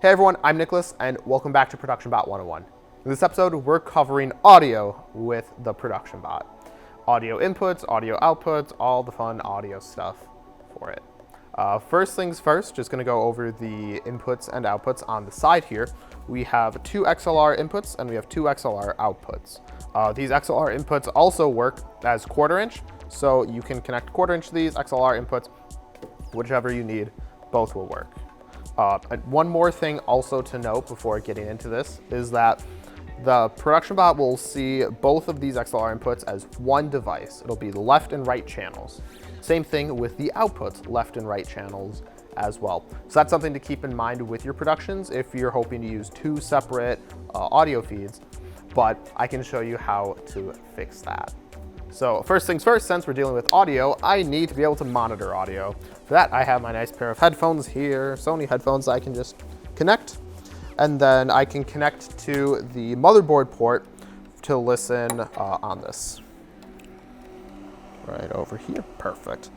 Hey everyone, I'm Nicholas and welcome back to Production Bot 101. In this episode, we're covering audio with the Production Bot. Audio inputs, audio outputs, all the fun audio stuff for it. First things first, just gonna go over the inputs and outputs on the side here. We have two XLR inputs and we have two XLR outputs. These XLR inputs also work as 1/4 inch, so you can connect 1/4 inch to these XLR inputs, whichever you need, both will work. One more thing also to note before getting into this is that the Production Bot will see both of these XLR inputs as one device. It'll be the left and right channels. Same thing with the outputs, left and right channels as well. So that's something to keep in mind with your productions if you're hoping to use two separate audio feeds, but I can show you how to fix that. So first things first, since we're dealing with audio, I need to be able to monitor audio. For that, I have my nice pair of headphones here, Sony headphones I can just connect. And then I can connect to the motherboard port to listen on this. Right over here, perfect.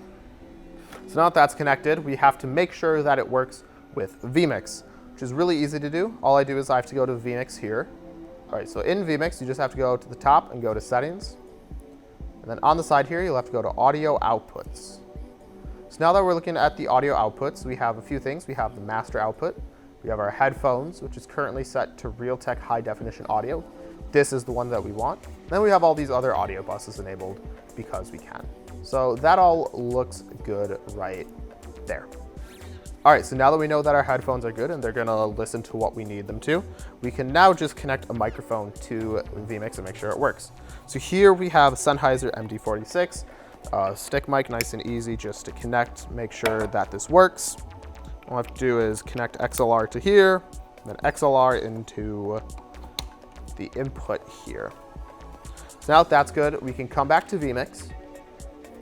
So now that that's connected, we have to make sure that it works with vMix, which is really easy to do. All I do is I have to go to vMix here. All right, so in vMix, you just have to go to the top and go to settings. And then on the side here, you'll have to go to audio outputs. So now that we're looking at the audio outputs, we have a few things. We have the master output. We have our headphones, which is currently set to Realtek high definition audio. This is the one that we want. Then we have all these other audio buses enabled because we can. So that all looks good right there. All right, so now that we know that our headphones are good and they're gonna listen to what we need them to, we can now just connect a microphone to vMix and make sure it works. So here we have Sennheiser MD46, stick mic, nice and easy just to connect, make sure that this works. All I have to do is connect XLR to here, and then XLR into the input here. So now that that's good, we can come back to vMix,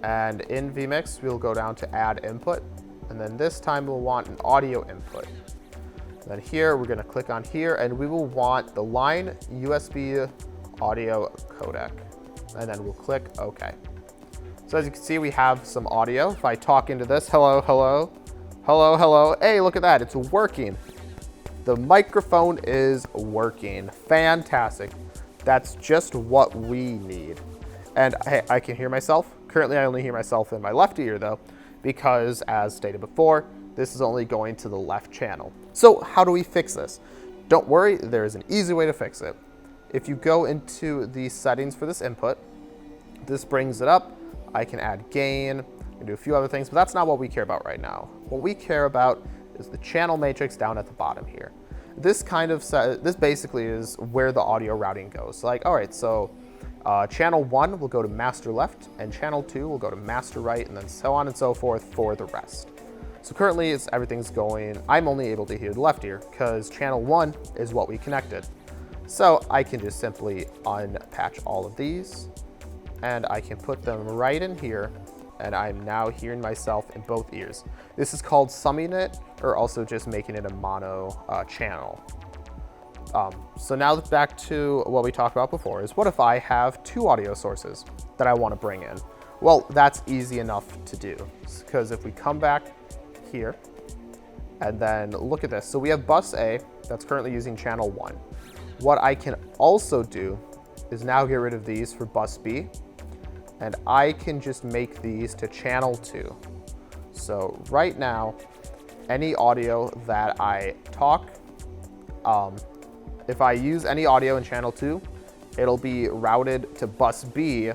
and in vMix, we'll go down to add input. And then this time we'll want an audio input. And then here, we're gonna click on here and we will want the line USB audio codec. And then we'll click OK. So as you can see, we have some audio. If I talk into this, hello, hello, hello, hello. Hey, look at that, it's working. The microphone is working, fantastic. That's just what we need. And hey, I can hear myself. Currently, I only hear myself in my left ear though, because as stated before, this is only going to the left channel. So how do we fix this? Don't worry, there is an easy way to fix it. If you go into the settings for this input, this brings it up. I can add gain, I can do a few other things, but that's not what we care about right now. What we care about is the channel matrix down at the bottom here. This basically is where the audio routing goes. Like, all right, so channel 1 will go to master left, and channel 2 will go to master right, and then so on and so forth for the rest. So currently, everything's going, I'm only able to hear the left ear, because channel 1 is what we connected. So I can just simply unpatch all of these, and I can put them right in here, and I'm now hearing myself in both ears. This is called summing it, or also just making it a mono channel. So now back to what we talked about before is what if I have two audio sources that I want to bring in? Well, that's easy enough to do because if we come back here and then look at this. So we have bus A that's currently using channel 1. What I can also do is now get rid of these for bus B and I can just make these to channel 2. So right now, any audio that I talk, if I use any audio in channel 2, it'll be routed to bus B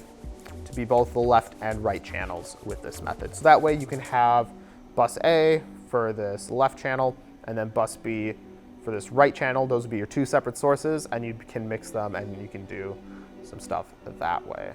to be both the left and right channels with this method. So that way you can have bus A for this left channel and then bus B for this right channel. Those would be your two separate sources and you can mix them and you can do some stuff that way.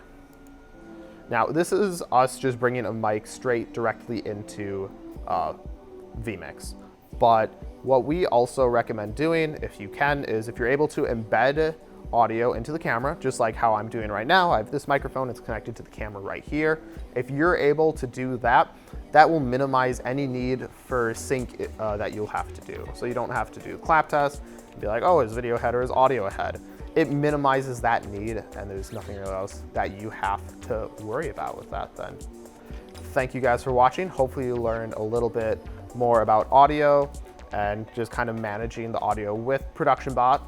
Now this is us just bringing a mic straight directly into vMix. But what we also recommend doing, if you can, is if you're able to embed audio into the camera, just like how I'm doing right now. I have this microphone, it's connected to the camera right here. If you're able to do that, that will minimize any need for sync that you'll have to do. So you don't have to do clap test and be like, oh, is video ahead or is audio ahead? It minimizes that need and there's nothing else that you have to worry about with that then. Thank you guys for watching. Hopefully you learned a little bit more about audio and just kind of managing the audio with Production Bot.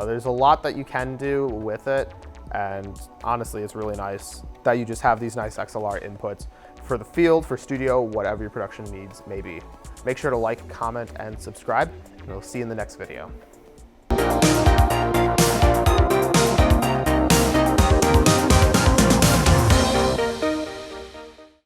There's a lot that you can do with it, and honestly, it's really nice that you just have these nice XLR inputs for the field, for studio, whatever your production needs may be. Make sure to like, comment, and subscribe, and we'll see you in the next video.